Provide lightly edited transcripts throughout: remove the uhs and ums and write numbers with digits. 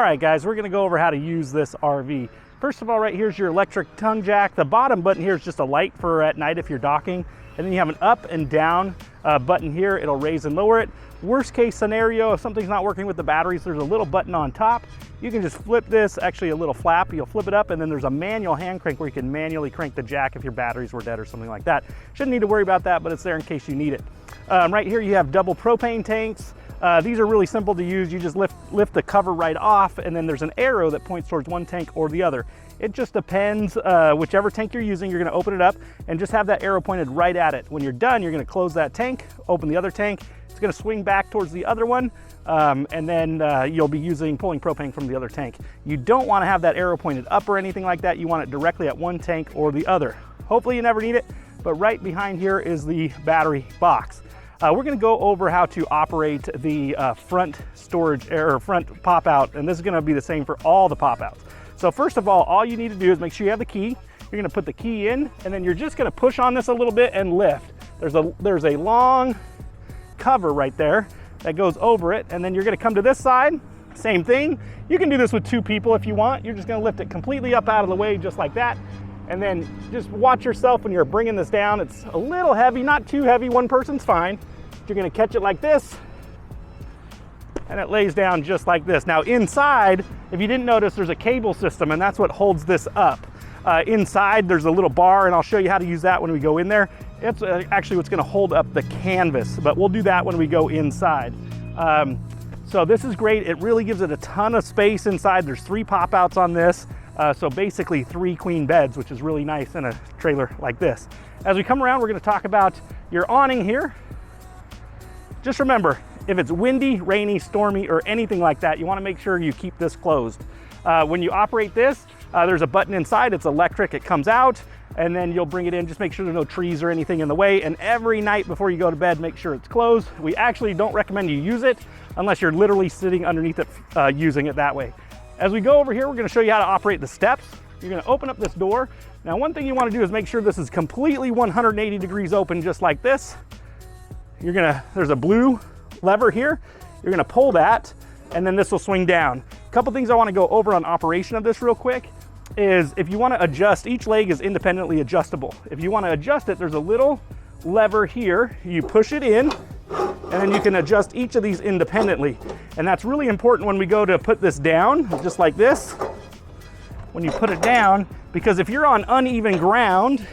right, guys, we're gonna go over how to use this RV. First of all, right here's your electric tongue jack. The bottom button here is just a light for at night if you're docking. And then you have an up and down button here. It'll raise and lower it. Worst case scenario, if something's not working with the batteries, there's a little button on top. You can just flip this, actually a little flap, you'll flip it up, and then there's a manual hand crank where you can manually crank the jack if your batteries were dead or something like that. Shouldn't need to worry about that, but it's there in case you need it. Right here you have double propane tanks. These are really simple to use. You just lift the cover right off, and then there's an arrow that points towards one tank or the other. It just depends, whichever tank you're using, you're gonna open it up and just have that arrow pointed right at it. When you're done, you're gonna close that tank, open the other tank. It's gonna swing back towards the other one, and then you'll be pulling propane from the other tank. You don't wanna have that arrow pointed up or anything like that. You want it directly at one tank or the other. Hopefully you never need it, but right behind here is the battery box. We're gonna go over how to operate the front storage or front pop out, and this is gonna be the same for all the pop outs. So first of all you need to do is make sure you have the key. You're gonna put the key in, and then you're just gonna push on this a little bit and lift. There's a long cover right there that goes over it, and then you're gonna come to this side, same thing. You can do this with two people if you want. You're just gonna lift it completely up out of the way just like that, and then just watch yourself when you're bringing this down. It's a little heavy, not too heavy, one person's fine. You're gonna catch it like this, and it lays down just like this. Now inside, if you didn't notice, there's a cable system, and that's what holds this up. Inside, there's a little bar, and I'll show you how to use that when we go in there. It's actually what's gonna hold up the canvas, but we'll do that when we go inside. So this is great. It really gives it a ton of space inside. There's 3 pop outs on this. So basically 3 queen beds, which is really nice in a trailer like this. As we come around, we're gonna talk about your awning here. Just remember, if it's windy, rainy, stormy, or anything like that, you wanna make sure you keep this closed. When you operate this, there's a button inside, it's electric, it comes out, and then you'll bring it in, just make sure there's no trees or anything in the way, and every night before you go to bed, make sure it's closed. We actually don't recommend you use it unless you're literally sitting underneath it, using it that way. As we go over here, we're gonna show you how to operate the steps. You're gonna open up this door. Now, one thing you wanna do is make sure this is completely 180 degrees open, just like this. There's a blue lever here. You're gonna pull that, and then this will swing down. A couple things I wanna go over on operation of this real quick is if you wanna adjust, each leg is independently adjustable. If you wanna adjust it, there's a little lever here. You push it in, and then you can adjust each of these independently. And that's really important when we go to put this down, just like this. When you put it down, because if you're on uneven ground,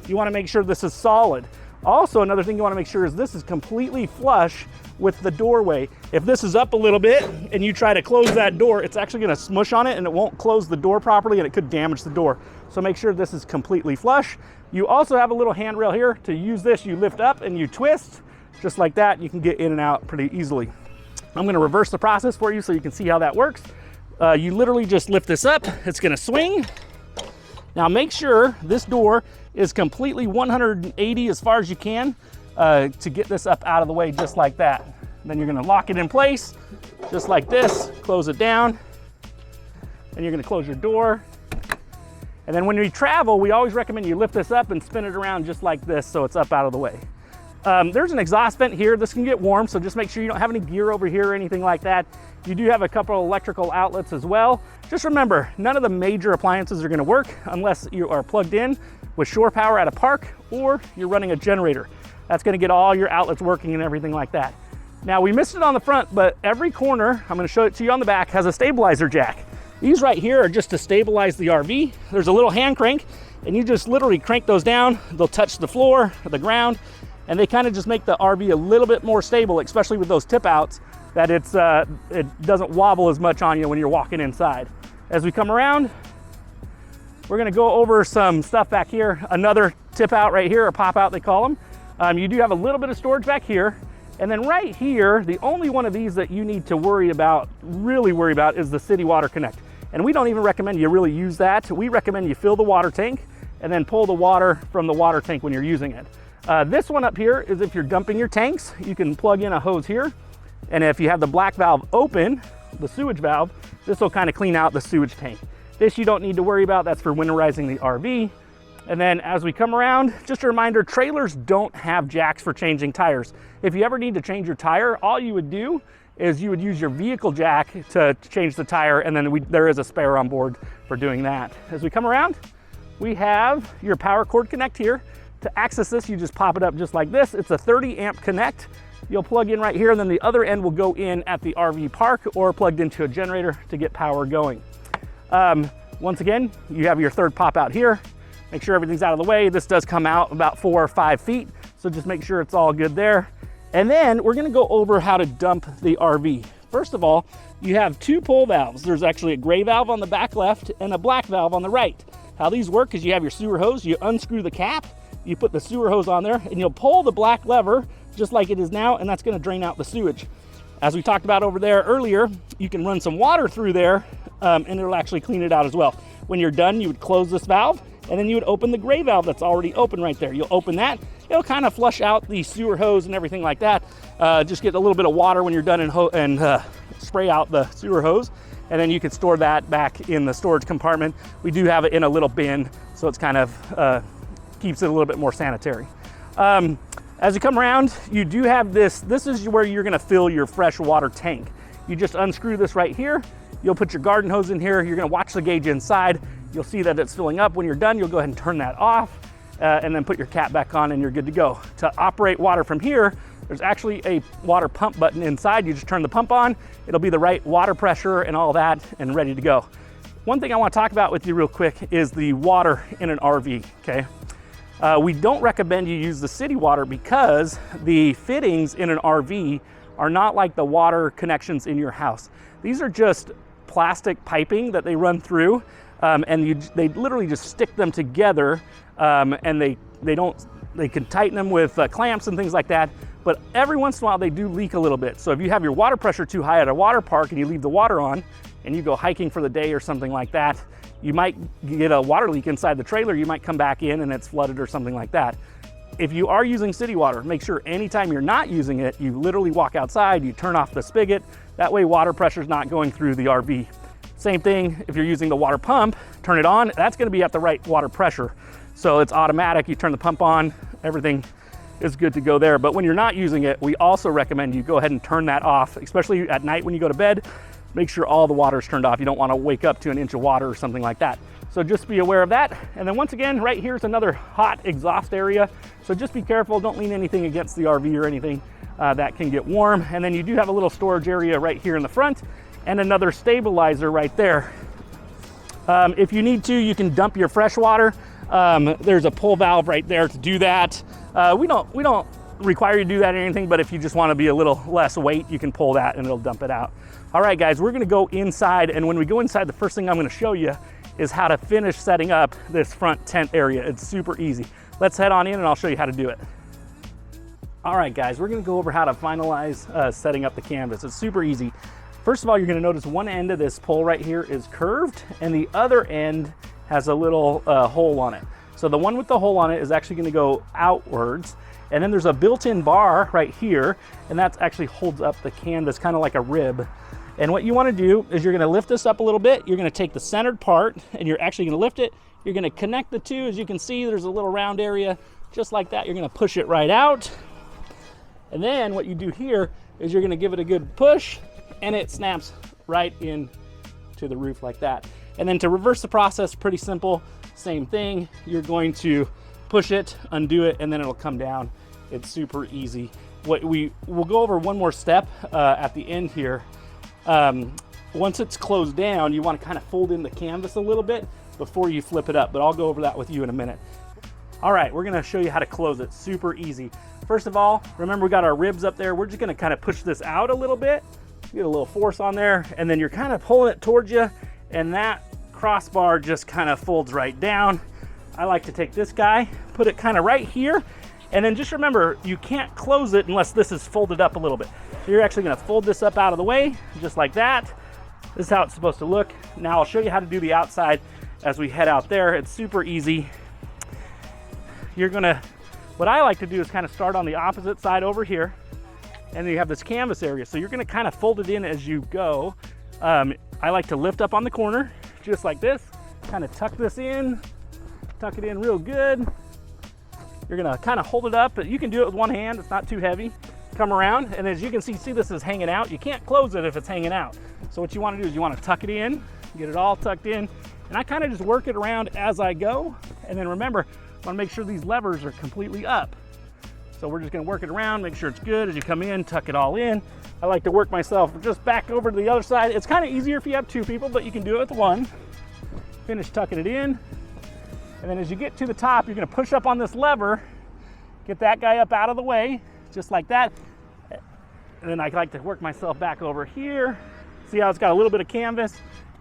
you wanna make sure this is solid. Also, another thing you wanna make sure is this is completely flush with the doorway. If this is up a little bit and you try to close that door, it's actually gonna smush on it and it won't close the door properly, and it could damage the door. So make sure this is completely flush. You also have a little handrail here. To use this, you lift up and you twist, just like that. You can get in and out pretty easily. I'm gonna reverse the process for you so you can see how that works. You literally just lift this up, it's gonna swing. Now make sure this door is completely 180 as far as you can to get this up out of the way, just like that. And then you're gonna lock it in place, just like this, close it down, and you're gonna close your door. And then when we travel, we always recommend you lift this up and spin it around just like this so it's up out of the way. There's an exhaust vent here. This can get warm, so just make sure you don't have any gear over here or anything like that. You do have a couple of electrical outlets as well. Just remember, none of the major appliances are gonna work unless you are plugged in with shore power at a park or you're running a generator. That's gonna get all your outlets working and everything like that. Now, we missed it on the front, but every corner, I'm gonna show it to you on the back, has a stabilizer jack. These right here are just to stabilize the RV. There's a little hand crank, and you just literally crank those down. They'll touch the floor, the ground, and they kind of just make the RV a little bit more stable, especially with those tip outs, that it doesn't wobble as much on you when you're walking inside. As we come around, we're gonna go over some stuff back here. Another tip out right here, or pop out they call them. You do have a little bit of storage back here. And then right here, the only one of these that you need to really worry about, is the City Water Connect. And we don't even recommend you really use that. We recommend you fill the water tank and then pull the water from the water tank when you're using it. This one up here is if you're dumping your tanks, you can plug in a hose here. And if you have the black valve open, the sewage valve, this will kind of clean out the sewage tank. This you don't need to worry about. That's for winterizing the RV. And then as we come around, just a reminder, trailers don't have jacks for changing tires. If you ever need to change your tire, all you would do is you would use your vehicle jack to change the tire, and then there is a spare on board for doing that. As we come around, we have your power cord connect here. To access this, you just pop it up just like this. It's a 30 amp connect. You'll plug in right here, and then the other end will go in at the RV park or plugged into a generator to get power going. Once again, you have your third pop out here. Make sure everything's out of the way. This does come out about 4 or 5 feet, so just make sure it's all good there. And then we're gonna go over how to dump the RV. First of all, you have 2 pull valves. There's actually a gray valve on the back left and a black valve on the right. How these work is you have your sewer hose, you unscrew the cap, you put the sewer hose on there, and you'll pull the black lever just like it is now, and that's gonna drain out the sewage. As we talked about over there earlier, you can run some water through there, and it'll actually clean it out as well. When you're done, you would close this valve, and then you would open the gray valve that's already open right there. You'll open that, it'll kind of flush out the sewer hose and everything like that. Just get a little bit of water when you're done and spray out the sewer hose, and then you can store that back in the storage compartment. We do have it in a little bin, so it's kind of keeps it a little bit more sanitary. As you come around, you do have this is where you're gonna fill your fresh water tank. You just unscrew this right here, you'll put your garden hose in here, you're gonna watch the gauge inside, you'll see that it's filling up. When you're done, you'll go ahead and turn that off, and then put your cap back on and you're good to go. To operate water from here, there's actually a water pump button inside. You just turn the pump on, it'll be the right water pressure and all that, and ready to go. One thing I wanna talk about with you real quick is the water in an RV, okay? We don't recommend you use the city water because the fittings in an RV are not like the water connections in your house. These are just plastic piping that they run through, and they literally just stick them together, and they can tighten them with clamps and things like that, but every once in a while they do leak a little bit. So if you have your water pressure too high at a water park and you leave the water on and you go hiking for the day or something like that, you might get a water leak inside the trailer. You might come back in and it's flooded or something like that. If you are using city water, make sure anytime you're not using it, you literally walk outside, you turn off the spigot. That way water pressure is not going through the RV. Same thing, if you're using the water pump, turn it on, that's gonna be at the right water pressure. So it's automatic, you turn the pump on, everything is good to go there. But when you're not using it, we also recommend you go ahead and turn that off, especially at night when you go to bed. Make sure all the water is turned off. You don't want to wake up to an inch of water or something like that. So just be aware of that. And then once again, right here's another hot exhaust area. So just be careful, don't lean anything against the RV or anything that can get warm. And then you do have a little storage area right here in the front and another stabilizer right there. If you need to, you can dump your fresh water. There's a pull valve right there to do that. We don't require you to do that or anything, but if you just want to be a little less weight, you can pull that and it'll dump it out. All right, guys, we're gonna go inside, and when we go inside, the first thing I'm gonna show you is how to finish setting up this front tent area. It's super easy. Let's head on in and I'll show you how to do it. All right, guys, we're gonna go over how to finalize setting up the canvas. It's super easy. First of all, you're gonna notice one end of this pole right here is curved, and the other end has a little hole on it. So the one with the hole on it is actually gonna go outwards, and then there's a built-in bar right here, and that actually holds up the canvas kind of like a rib. And what you want to do is you're going to lift this up a little bit. You're going to take the centered part and you're actually going to lift it. You're going to connect the two. As you can see, there's a little round area just like that. You're going to push it right out. And then what you do here is you're going to give it a good push, and it snaps right in to the roof like that. And then to reverse the process, pretty simple. Same thing. You're going to push it, undo it, and then it'll come down. It's super easy. We'll go over one more step at the end here. Once it's closed down, you want to kind of fold in the canvas a little bit before you flip it up, but I'll go over that with you in a minute. All right, we're going to show you how to close it. Super easy. First of all, remember we got our ribs up there. We're just going to kind of push this out a little bit, get a little force on there, and then you're kind of pulling it towards you, and that crossbar just kind of folds right down. I like to take this guy, put it kind of right here, and then just remember, you can't close it unless this is folded up a little bit. So you're actually going to fold this up out of the way, just like that. This is how it's supposed to look. Now I'll show you how to do the outside as we head out there. It's super easy. What I like to do is kind of start on the opposite side over here, and then you have this canvas area. So you're going to kind of fold it in as you go. I like to lift up on the corner, just like this, kind of tuck this in, tuck it in real good. You're going to kind of hold it up, but you can do it with one hand. It's not too heavy. come around, and as you can see this is hanging out. You can't close it if it's hanging out. So what you want to do is you want to tuck it in, get it all tucked in, and I kind of just work it around as I go. And then remember, I want to make sure these levers are completely up. So we're just going to work it around, make sure it's good. As you come in, tuck it all in. I like to work myself just back over to the other side. It's kind of easier if you have two people, but you can do it with one. Finish tucking it in. And then as you get to the top, you're going to push up on this lever, get that guy up out of the way, just like that. And then I like to work myself back over here. See how it's got a little bit of canvas?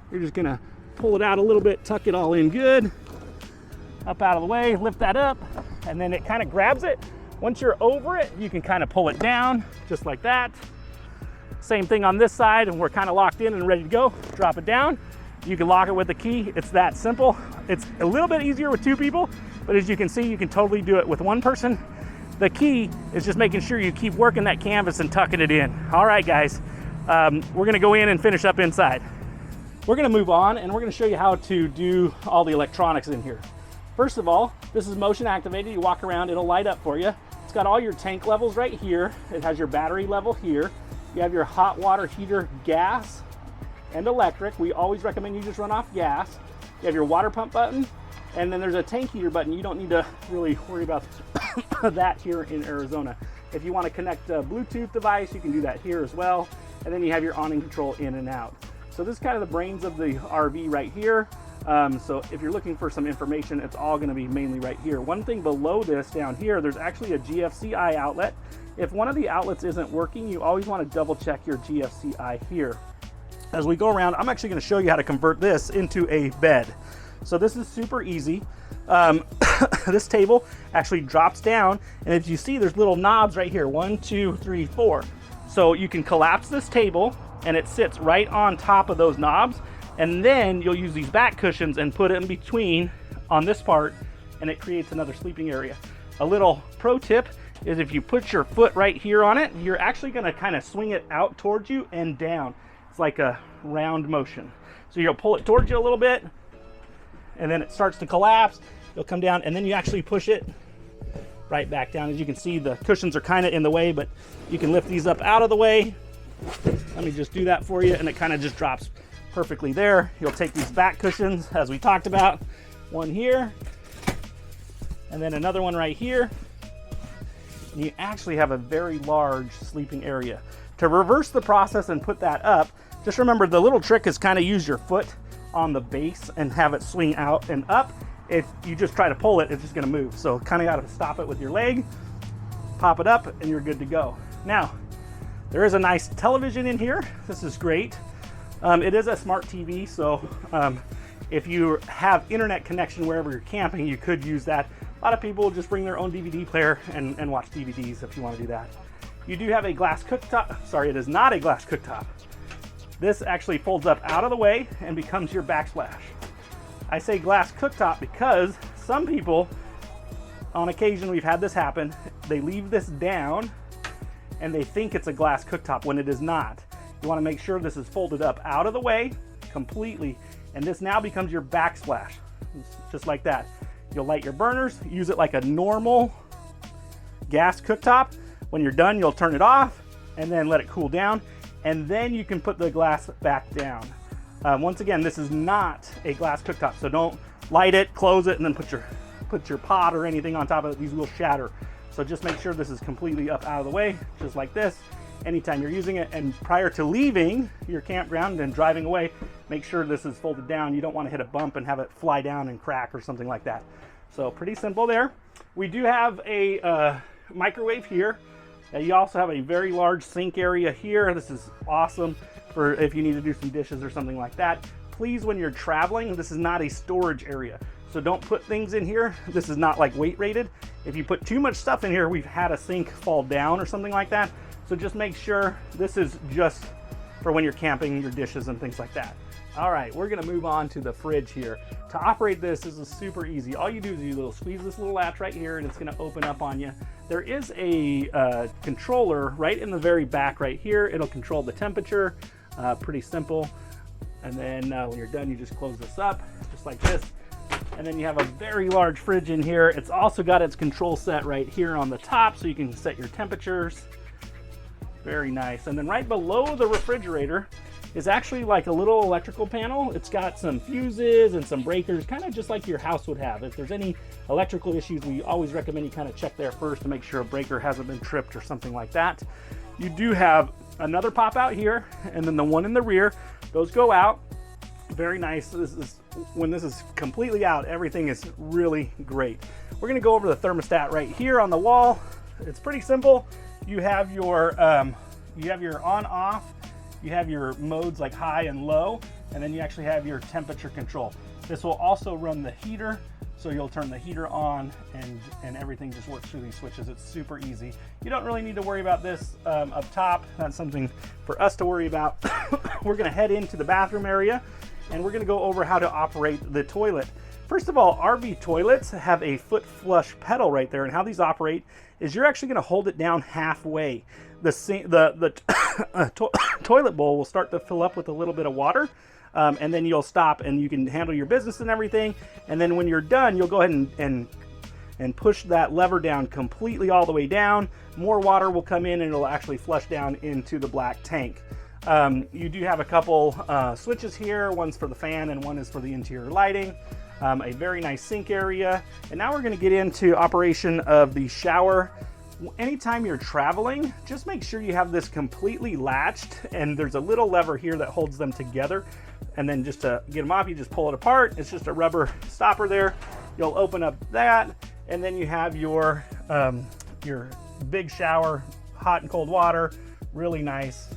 You're just going to pull it out a little bit, tuck it all in good. Up out of the way, lift that up, and then it kind of grabs it. Once you're over it, you can kind of pull it down, just like that. Same thing on this side, and we're kind of locked in and ready to go. Drop it down. You can lock it with the key. It's that simple. It's a little bit easier with two people, but as you can see, you can totally do it with one person. The key is just making sure you keep working that canvas and tucking it in. All right, guys, we're gonna go in and finish up inside. We're gonna move on, and we're gonna show you how to do all the electronics in here. First of all, this is motion activated. You walk around, it'll light up for you. It's got all your tank levels right here. It has your battery level here. You have your hot water heater, gas and electric. We always recommend you just run off gas. You have your water pump button, and then there's a tank heater button. You don't need to really worry about that here in Arizona. If you want to connect a Bluetooth device, you can do that here as well. And then you have your awning control in and out. So this is kind of the brains of the RV right here. So if you're looking for some information, it's all going to be mainly right here. One thing below this down here, there's actually a GFCI outlet. If one of the outlets isn't working, you always want to double check your GFCI here. As we go around, I'm actually going to show you how to convert this into a bed. So this is super easy. This table actually drops down, and if you see, there's little knobs right here, 1, 2, 3, 4. So you can collapse this table, and it sits right on top of those knobs. And then you'll use these back cushions and put it in between on this part, and it creates another sleeping area. A little pro tip is if you put your foot right here on it, you're actually gonna kind of swing it out towards you and down. It's like a round motion. So you'll pull it towards you a little bit, and then it starts to collapse. You'll come down, and then you actually push it right back down. As you can see, the cushions are kind of in the way, but you can lift these up out of the way. Let me just do that for you, and it kind of just drops perfectly there. You'll take these back cushions, as we talked about, one here, and then another one right here. And you actually have a very large sleeping area. To reverse the process and put that up, just remember the little trick is kind of use your foot on the base and have it swing out and up. If you just try to pull it, it's just gonna move. So kind of got to stop it with your leg, pop it up, and you're good to go. Now, there is a nice television in here. This is great. It is a smart TV, so if you have internet connection wherever you're camping, you could use that. A lot of people just bring their own DVD player and watch DVDs if you want to do that. You do have a glass cooktop. Sorry, it is not a glass cooktop. This actually folds up out of the way and becomes your backsplash. I say glass cooktop because some people, on occasion we've had this happen, they leave this down and they think it's a glass cooktop when it is not. You want to make sure this is folded up out of the way completely, and this now becomes your backsplash, just like that. You'll light your burners, use it like a normal gas cooktop. When you're done, you'll turn it off and then let it cool down, and then you can put the glass back down. Once again, this is not a glass cooktop, so don't light it, close it, and then put your pot or anything on top of it. These will shatter. So just make sure this is completely up out of the way, just like this, anytime you're using it. And prior to leaving your campground and driving away, make sure this is folded down. You don't want to hit a bump and have it fly down and crack or something like that. So pretty simple there. We do have a microwave here. You also have a very large sink area here. This is awesome for if you need to do some dishes or something like that. Please, when you're traveling, this is not a storage area. So don't put things in here. This is not like weight rated. If you put too much stuff in here, we've had a sink fall down or something like that. So just make sure this is just for when you're camping, your dishes and things like that. All right, we're gonna move on to the fridge here. To operate this is super easy. All you do is you squeeze this little latch right here and it's gonna open up on you. There is a controller right in the very back right here. It'll control the temperature, pretty simple. And then when you're done, you just close this up, just like this. And then you have a very large fridge in here. It's also got its control set right here on the top, so you can set your temperatures. Very nice. And then right below the refrigerator is actually like a little electrical panel. It's got some fuses and some breakers, kind of just like your house would have. If there's any electrical issues, we always recommend you kind of check there first to make sure a breaker hasn't been tripped or something like that. You do have another pop out here, and then the one in the rear. Those go out. Very nice. This is, when this is completely out, everything is really great. We're gonna go over the thermostat right here on the wall. It's pretty simple. You have your on off. You have your modes like high and low, and then you actually have your temperature control. This will also run the heater, so you'll turn the heater on and everything just works through these switches. It's super easy. You don't really need to worry about this up top. That's something for us to worry about. We're gonna head into the bathroom area, and we're gonna go over how to operate the toilet. First of all, RV toilets have a foot flush pedal right there, and how these operate is you're actually gonna hold it down halfway. The toilet bowl will start to fill up with a little bit of water, and then you'll stop and you can handle your business and everything. And then when you're done, you'll go ahead and push that lever down completely all the way down. More water will come in and it'll actually flush down into the black tank. You do have a couple switches here. One's for the fan and one is for the interior lighting. A very nice sink area. And now we're gonna get into operation of the shower. Anytime you're traveling, just make sure you have this completely latched, and there's a little lever here that holds them together. And then just to get them off, you just pull it apart. It's just a rubber stopper there. You'll open up that, and then you have your big shower, hot and cold water, really nice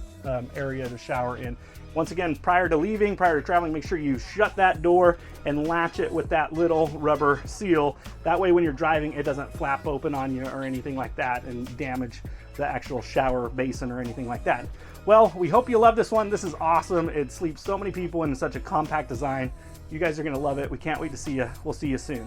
area to shower in. Once again, prior to traveling, make sure you shut that door and latch it with that little rubber seal. That way when you're driving, it doesn't flap open on you or anything like that and damage the actual shower basin or anything like that. Well, we hope you love this one. This is awesome. It sleeps so many people in such a compact design. You guys are gonna love it. We can't wait to see you. We'll see you soon.